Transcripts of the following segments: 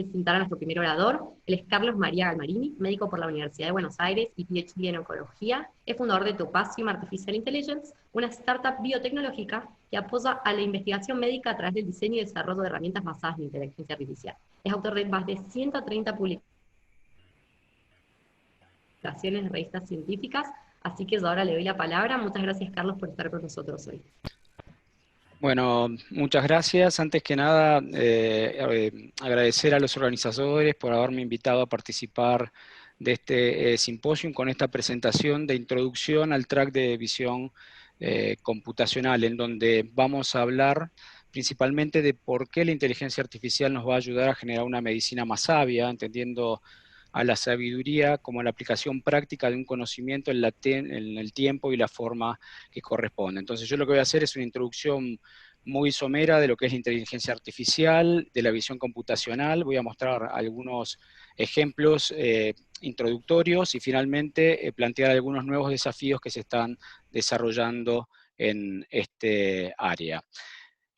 presentar a nuestro primer orador. Él es Carlos María Galmarini, médico por la Universidad de Buenos Aires y PhD en oncología. Es fundador de Topasium Artificial Intelligence, una startup biotecnológica que apoya a la investigación médica a través del diseño y desarrollo de herramientas basadas en inteligencia artificial. Es autor de más de 130 publicaciones en revistas científicas, así que yo ahora le doy la palabra. Muchas gracias, Carlos, por estar con nosotros hoy. Bueno, muchas gracias. Antes que nada, agradecer a los organizadores por haberme invitado a participar de este simposio con esta presentación de introducción al track de visión computacional, en donde vamos a hablar principalmente de por qué la inteligencia artificial nos va a ayudar a generar una medicina más sabia, entendiendo a la sabiduría como la aplicación práctica de un conocimiento en el tiempo y la forma que corresponde. Entonces yo lo que voy a hacer es una introducción muy somera de lo que es la inteligencia artificial, de la visión computacional. Voy a mostrar algunos ejemplos introductorios y finalmente plantear algunos nuevos desafíos que se están desarrollando en este área.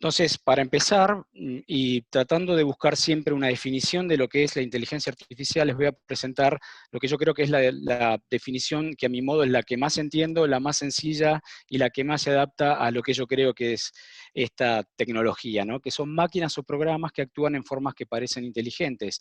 Entonces, para empezar, y tratando de buscar siempre una definición de lo que es la inteligencia artificial, les voy a presentar lo que yo creo que es la definición que a mi modo es la que más entiendo, la más sencilla y la que más se adapta a lo que yo creo que es esta tecnología, ¿no? Que son máquinas o programas que actúan en formas que parecen inteligentes.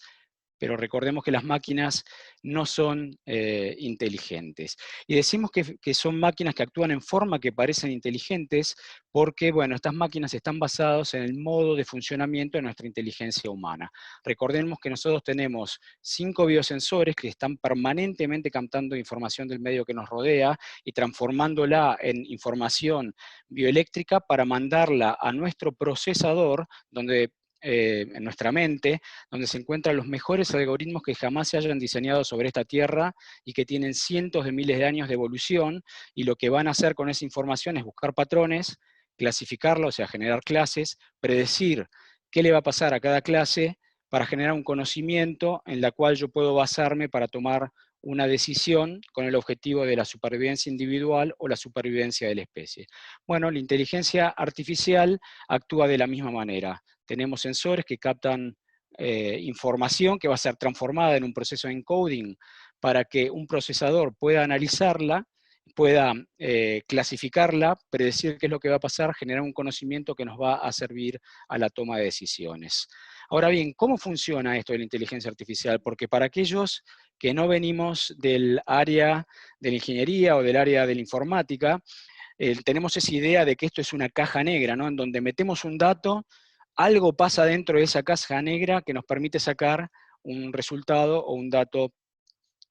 Pero recordemos que las máquinas no son inteligentes. Y decimos que son máquinas que actúan en forma que parecen inteligentes porque, bueno, estas máquinas están basadas en el modo de funcionamiento de nuestra inteligencia humana. Recordemos que nosotros tenemos 5 biosensores que están permanentemente captando información del medio que nos rodea y transformándola en información bioeléctrica para mandarla a nuestro procesador, donde en nuestra mente, donde se encuentran los mejores algoritmos que jamás se hayan diseñado sobre esta Tierra y que tienen cientos de miles de años de evolución, y lo que van a hacer con esa información es buscar patrones, clasificarla, o sea, generar clases, predecir qué le va a pasar a cada clase para generar un conocimiento en la cual yo puedo basarme para tomar una decisión con el objetivo de la supervivencia individual o la supervivencia de la especie. Bueno, la inteligencia artificial actúa de la misma manera. Tenemos sensores que captan información que va a ser transformada en un proceso de encoding para que un procesador pueda analizarla, pueda clasificarla, predecir qué es lo que va a pasar, generar un conocimiento que nos va a servir a la toma de decisiones. Ahora bien, ¿cómo funciona esto de la inteligencia artificial? Porque para aquellos que no venimos del área de la ingeniería o del área de la informática, tenemos esa idea de que esto es una caja negra, ¿no? En donde metemos un dato, algo pasa dentro de esa caja negra que nos permite sacar un resultado o un dato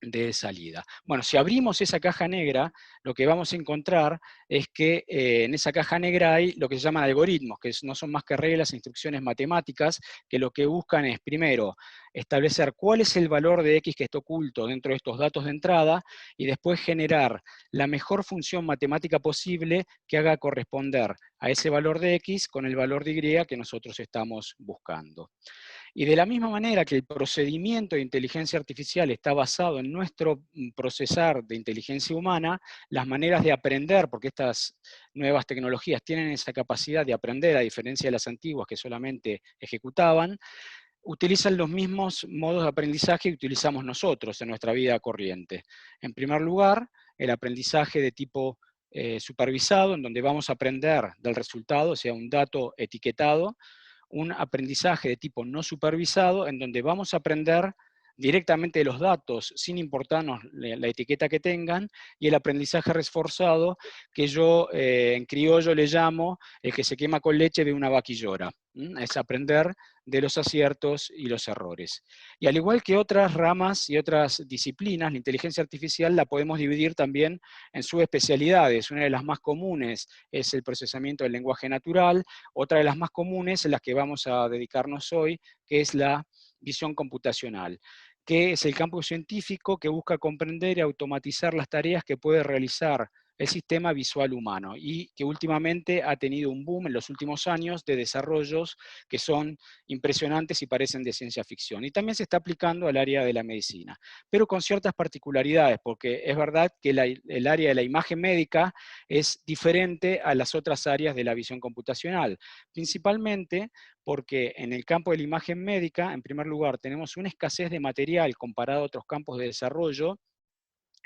de salida. Bueno, si abrimos esa caja negra, lo que vamos a encontrar es que en esa caja negra hay lo que se llaman algoritmos, que no son más que reglas e instrucciones matemáticas, que lo que buscan es, primero, establecer cuál es el valor de X que está oculto dentro de estos datos de entrada, y después generar la mejor función matemática posible que haga corresponder a ese valor de X con el valor de Y que nosotros estamos buscando. Y de la misma manera que el procedimiento de inteligencia artificial está basado en nuestro procesar de inteligencia humana, las maneras de aprender, porque estas nuevas tecnologías tienen esa capacidad de aprender, a diferencia de las antiguas que solamente ejecutaban, utilizan los mismos modos de aprendizaje que utilizamos nosotros en nuestra vida corriente. En primer lugar, el aprendizaje de tipo supervisado, en donde vamos a aprender del resultado, o sea, un dato etiquetado; un aprendizaje de tipo no supervisado, en donde vamos a aprender directamente de los datos, sin importarnos la etiqueta que tengan; y el aprendizaje reforzado, que yo en criollo le llamo el que se quema con leche de una vaca y llora. Es aprender de los aciertos y los errores. Y al igual que otras ramas y otras disciplinas, la inteligencia artificial la podemos dividir también en subespecialidades. Una de las más comunes es el procesamiento del lenguaje natural, otra de las más comunes en las que vamos a dedicarnos hoy, que es la visión computacional, que es el campo científico que busca comprender y automatizar las tareas que puede realizar el sistema visual humano, y que últimamente ha tenido un boom en los últimos años de desarrollos que son impresionantes y parecen de ciencia ficción. Y también se está aplicando al área de la medicina, pero con ciertas particularidades, porque es verdad que el área de la imagen médica es diferente a las otras áreas de la visión computacional, principalmente porque en el campo de la imagen médica, en primer lugar, tenemos una escasez de material comparado a otros campos de desarrollo,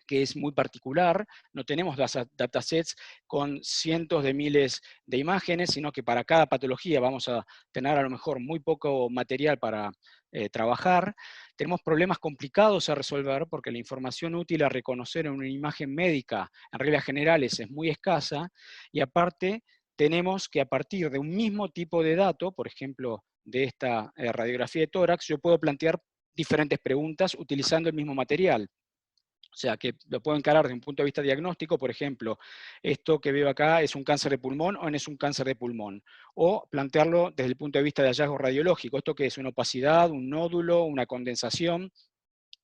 que es muy particular. No tenemos datasets con cientos de miles de imágenes, sino que para cada patología vamos a tener a lo mejor muy poco material para trabajar. Tenemos problemas complicados a resolver porque la información útil a reconocer en una imagen médica, en reglas generales, es muy escasa, y aparte tenemos que, a partir de un mismo tipo de dato, por ejemplo, de esta radiografía de tórax, yo puedo plantear diferentes preguntas utilizando el mismo material. O sea, que lo puedo encarar desde un punto de vista diagnóstico, por ejemplo, esto que veo acá es un cáncer de pulmón o no es un cáncer de pulmón. O plantearlo desde el punto de vista de hallazgo radiológico, esto que es una opacidad, un nódulo, una condensación.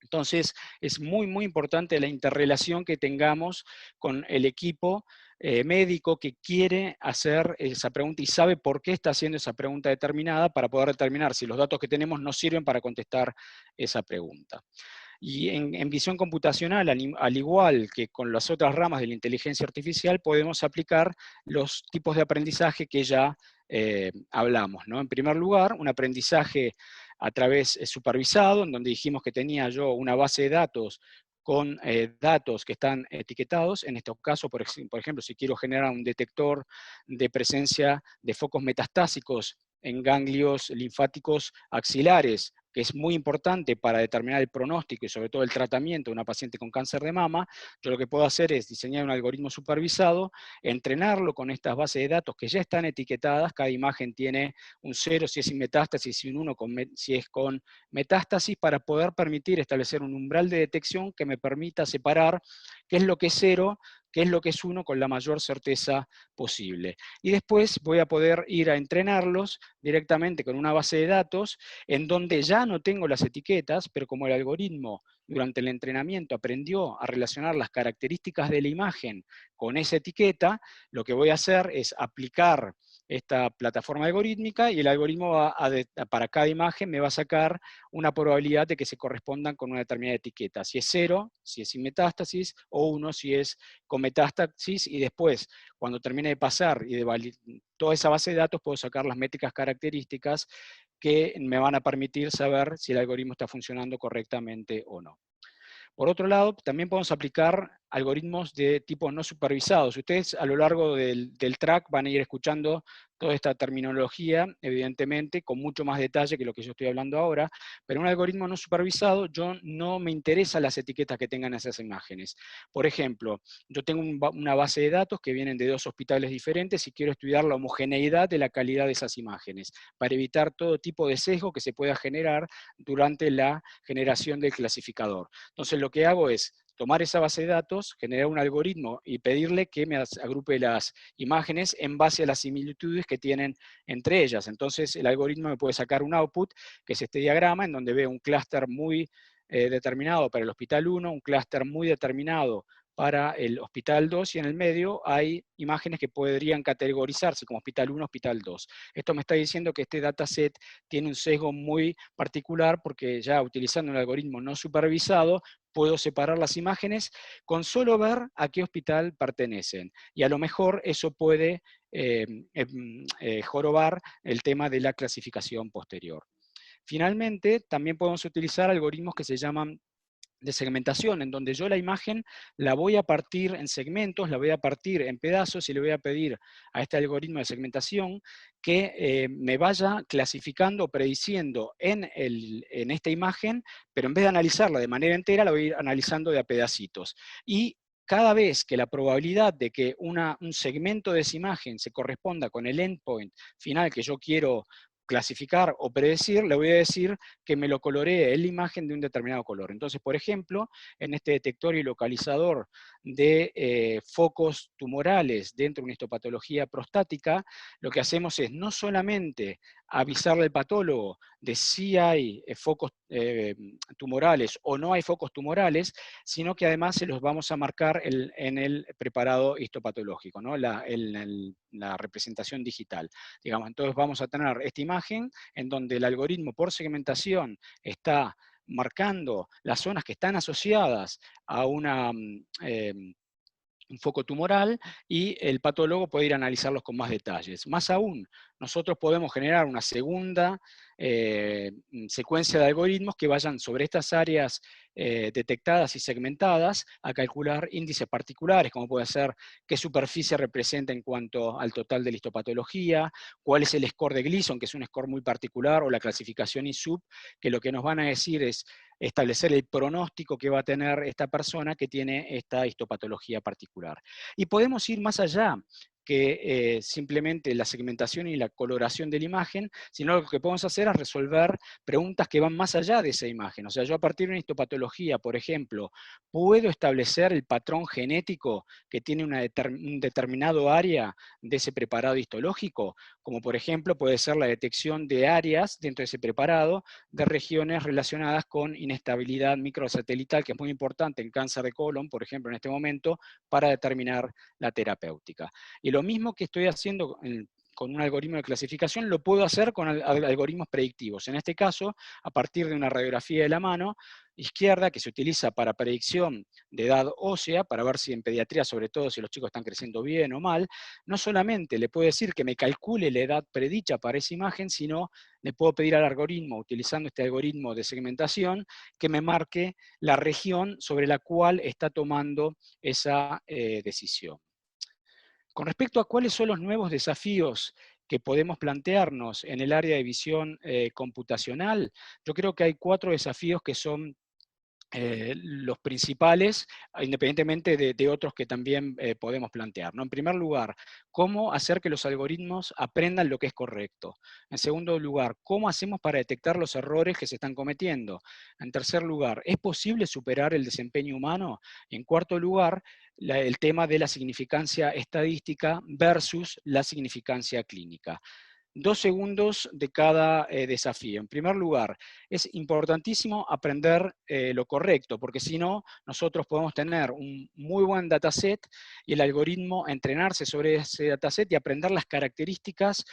Entonces, es muy, muy importante la interrelación que tengamos con el equipo médico que quiere hacer esa pregunta y sabe por qué está haciendo esa pregunta determinada, para poder determinar si los datos que tenemos nos sirven para contestar esa pregunta. Y en visión computacional, al igual que con las otras ramas de la inteligencia artificial, podemos aplicar los tipos de aprendizaje que ya hablamos, ¿no? En primer lugar, un aprendizaje a través supervisado, en donde dijimos que tenía yo una base de datos con datos que están etiquetados. En este caso, por ejemplo, si quiero generar un detector de presencia de focos metastásicos en ganglios linfáticos axilares, que es muy importante para determinar el pronóstico y sobre todo el tratamiento de una paciente con cáncer de mama, yo lo que puedo hacer es diseñar un algoritmo supervisado, entrenarlo con estas bases de datos que ya están etiquetadas. Cada imagen tiene un 0 si es sin metástasis y un 1 si es con metástasis, para poder permitir establecer un umbral de detección que me permita separar qué es lo que es 0, qué es lo que es 1 con la mayor certeza posible. Y después voy a poder ir a entrenarlos directamente con una base de datos en donde ya no tengo las etiquetas, pero como el algoritmo durante el entrenamiento aprendió a relacionar las características de la imagen con esa etiqueta, lo que voy a hacer es aplicar esta plataforma algorítmica, y el algoritmo para cada imagen me va a sacar una probabilidad de que se correspondan con una determinada etiqueta. Si es 0, si es sin metástasis, o 1 si es con metástasis, y después, cuando termine de pasar y de toda esa base de datos, puedo sacar las métricas características que me van a permitir saber si el algoritmo está funcionando correctamente o no. Por otro lado, también podemos aplicar algoritmos de tipo no supervisados. Ustedes a lo largo del track van a ir escuchando toda esta terminología, evidentemente, con mucho más detalle que lo que yo estoy hablando ahora, pero un algoritmo no supervisado, yo no me interesa las etiquetas que tengan esas imágenes. Por ejemplo, yo tengo una base de datos que vienen de 2 hospitales diferentes y quiero estudiar la homogeneidad de la calidad de esas imágenes, para evitar todo tipo de sesgo que se pueda generar durante la generación del clasificador. Entonces lo que hago es tomar esa base de datos, generar un algoritmo y pedirle que me agrupe las imágenes en base a las similitudes que tienen entre ellas. Entonces el algoritmo me puede sacar un output, que es este diagrama, en donde veo un clúster muy determinado para el hospital 1, un clúster muy determinado para el hospital 2, y en el medio hay imágenes que podrían categorizarse como hospital 1, hospital 2. Esto me está diciendo que este dataset tiene un sesgo muy particular, porque ya utilizando un algoritmo no supervisado, puedo separar las imágenes con solo ver a qué hospital pertenecen. Y a lo mejor eso puede jorobar el tema de la clasificación posterior. Finalmente, también podemos utilizar algoritmos que se llaman de segmentación, en donde yo la imagen la voy a partir en segmentos, la voy a partir en pedazos, y le voy a pedir a este algoritmo de segmentación que me vaya clasificando o prediciendo en esta imagen, pero en vez de analizarla de manera entera, la voy a ir analizando de a pedacitos. Y cada vez que la probabilidad de que un segmento de esa imagen se corresponda con el endpoint final que yo quiero clasificar o predecir, le voy a decir que me lo coloree en la imagen de un determinado color. Entonces, por ejemplo, en este detector y localizador de focos tumorales dentro de una histopatología prostática, lo que hacemos es no solamente avisarle al patólogo de si hay focos tumorales o no hay focos tumorales, sino que además se los vamos a marcar en el preparado histopatológico, ¿no? La representación digital. Digamos, entonces vamos a tener esta imagen en donde el algoritmo por segmentación está marcando las zonas que están asociadas a un foco tumoral, y el patólogo puede ir a analizarlos con más detalles. Más aún, nosotros podemos generar una segunda secuencia de algoritmos que vayan sobre estas áreas detectadas y segmentadas a calcular índices particulares, como puede ser qué superficie representa en cuanto al total de la histopatología, cuál es el score de Gleason, que es un score muy particular, o la clasificación ISUP, que lo que nos van a decir es establecer el pronóstico que va a tener esta persona que tiene esta histopatología particular. Y podemos ir más allá que simplemente la segmentación y la coloración de la imagen, sino lo que podemos hacer es resolver preguntas que van más allá de esa imagen. O sea, yo a partir de una histopatología, por ejemplo, ¿puedo establecer el patrón genético que tiene un determinado área de ese preparado histológico? Como por ejemplo puede ser la detección de áreas dentro de ese preparado de regiones relacionadas con inestabilidad microsatelital, que es muy importante en cáncer de colon, por ejemplo, en este momento, para determinar la terapéutica. Y lo mismo que estoy haciendo con un algoritmo de clasificación, lo puedo hacer con algoritmos predictivos. En este caso, a partir de una radiografía de la mano izquierda, que se utiliza para predicción de edad ósea, para ver si en pediatría, sobre todo, si los chicos están creciendo bien o mal, no solamente le puedo decir que me calcule la edad predicha para esa imagen, sino le puedo pedir al algoritmo, utilizando este algoritmo de segmentación, que me marque la región sobre la cual está tomando esa decisión. Con respecto a cuáles son los nuevos desafíos que podemos plantearnos en el área de visión computacional, yo creo que hay 4 desafíos que son los principales, independientemente de otros que también podemos plantear, ¿no? En primer lugar, cómo hacer que los algoritmos aprendan lo que es correcto. En segundo lugar, cómo hacemos para detectar los errores que se están cometiendo. En tercer lugar, ¿es posible superar el desempeño humano? Y en cuarto lugar, el tema de la significancia estadística versus la significancia clínica. 2 segundos de cada desafío. En primer lugar, es importantísimo aprender lo correcto, porque si no, nosotros podemos tener un muy buen dataset y el algoritmo entrenarse sobre ese dataset y aprender las características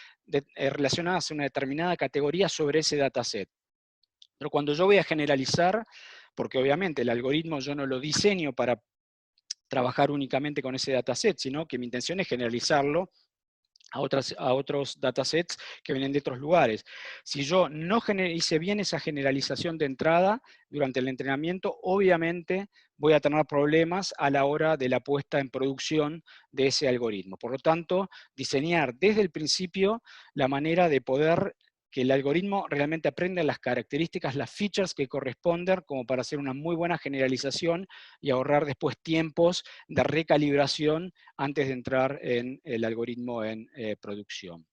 relacionadas a una determinada categoría sobre ese dataset. Pero cuando yo voy a generalizar, porque obviamente el algoritmo yo no lo diseño para trabajar únicamente con ese dataset, sino que mi intención es generalizarlo a otros datasets que vienen de otros lugares. Si yo no hice bien esa generalización de entrada durante el entrenamiento, obviamente voy a tener problemas a la hora de la puesta en producción de ese algoritmo. Por lo tanto, diseñar desde el principio la manera de poder que el algoritmo realmente aprenda las características, las features que corresponden como para hacer una muy buena generalización y ahorrar después tiempos de recalibración antes de entrar en el algoritmo en producción.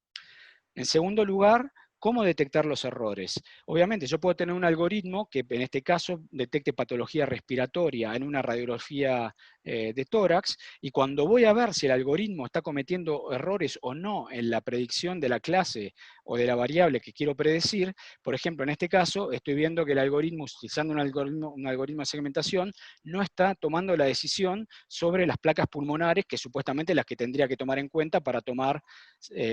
En segundo lugar, ¿cómo detectar los errores? Obviamente yo puedo tener un algoritmo que en este caso detecte patología respiratoria en una radiografía de tórax, y cuando voy a ver si el algoritmo está cometiendo errores o no en la predicción de la clase o de la variable que quiero predecir, por ejemplo, en este caso estoy viendo que el algoritmo, utilizando un algoritmo de segmentación, no está tomando la decisión sobre las placas pulmonares, que supuestamente las que tendría que tomar en cuenta para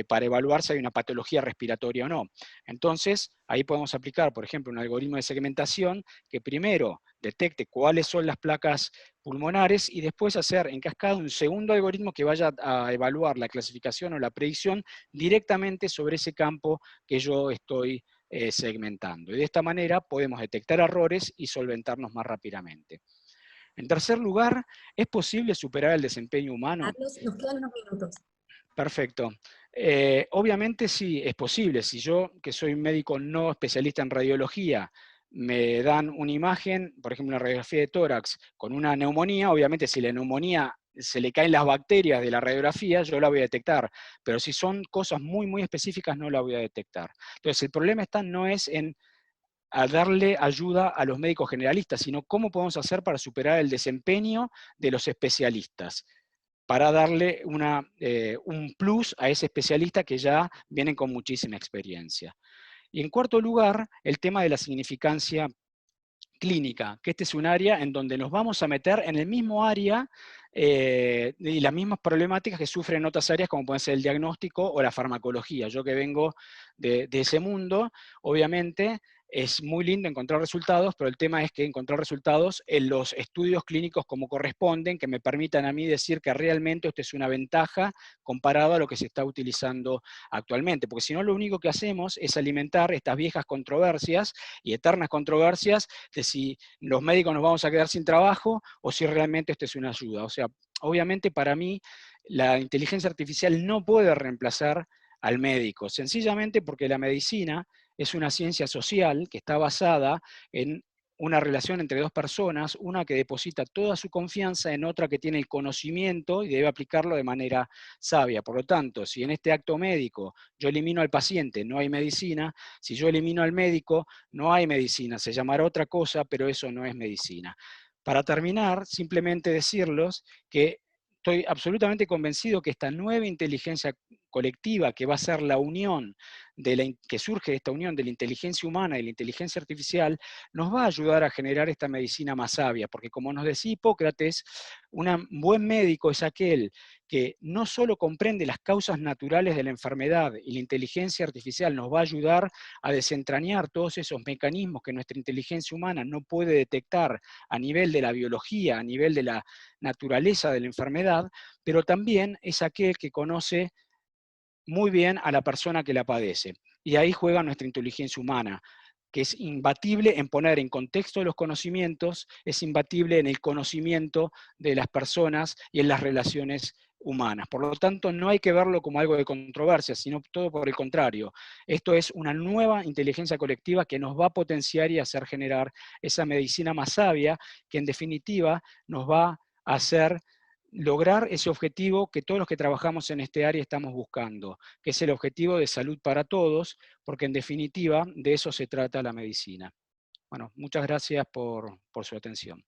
para evaluar si hay una patología respiratoria o no. Entonces, ahí podemos aplicar, por ejemplo, un algoritmo de segmentación que primero detecte cuáles son las placas pulmonares y después hacer en cascada un segundo algoritmo que vaya a evaluar la clasificación o la predicción directamente sobre ese campo que yo estoy segmentando. Y de esta manera podemos detectar errores y solventarnos más rápidamente. En tercer lugar, ¿es posible superar el desempeño humano? Carlos, nos quedan unos minutos. Perfecto. Obviamente sí, es posible. Si yo, que soy un médico no especialista en radiología, me dan una imagen, por ejemplo, una radiografía de tórax con una neumonía, obviamente si la neumonía se le caen las bacterias de la radiografía, yo la voy a detectar. Pero si son cosas muy, muy específicas, no la voy a detectar. Entonces, el problema no es en a darle ayuda a los médicos generalistas, sino cómo podemos hacer para superar el desempeño de los especialistas, para darle un plus a ese especialista que ya viene con muchísima experiencia. Y en cuarto lugar, el tema de la significancia clínica, que este es un área en donde nos vamos a meter en el mismo área y las mismas problemáticas que sufren otras áreas, como pueden ser el diagnóstico o la farmacología. Yo que vengo de ese mundo, obviamente es muy lindo encontrar resultados, pero el tema es que encontrar resultados en los estudios clínicos como corresponden, que me permitan a mí decir que realmente esto es una ventaja comparado a lo que se está utilizando actualmente, porque si no lo único que hacemos es alimentar estas viejas controversias y eternas controversias de si los médicos nos vamos a quedar sin trabajo o si realmente esto es una ayuda. O sea, obviamente para mí la inteligencia artificial no puede reemplazar al médico, sencillamente porque la medicina es una ciencia social que está basada en una relación entre dos personas, una que deposita toda su confianza en otra que tiene el conocimiento y debe aplicarlo de manera sabia. Por lo tanto, si en este acto médico yo elimino al paciente, no hay medicina; si yo elimino al médico, no hay medicina. Se llamará otra cosa, pero eso no es medicina. Para terminar, simplemente decirles que estoy absolutamente convencido que esta nueva inteligencia colectiva, que va a ser la unión que surge de esta unión de la inteligencia humana y la inteligencia artificial, nos va a ayudar a generar esta medicina más sabia, porque como nos decía Hipócrates, un buen médico es aquel que no solo comprende las causas naturales de la enfermedad, y la inteligencia artificial nos va a ayudar a desentrañar todos esos mecanismos que nuestra inteligencia humana no puede detectar a nivel de la biología, a nivel de la naturaleza de la enfermedad, pero también es aquel que conoce muy bien a la persona que la padece. Y ahí juega nuestra inteligencia humana, que es imbatible en poner en contexto los conocimientos, es imbatible en el conocimiento de las personas y en las relaciones humanas. Por lo tanto, no hay que verlo como algo de controversia, sino todo por el contrario. Esto es una nueva inteligencia colectiva que nos va a potenciar y hacer generar esa medicina más sabia, que en definitiva nos va a hacer lograr ese objetivo que todos los que trabajamos en este área estamos buscando, que es el objetivo de salud para todos, porque en definitiva de eso se trata la medicina. Bueno, muchas gracias por su atención.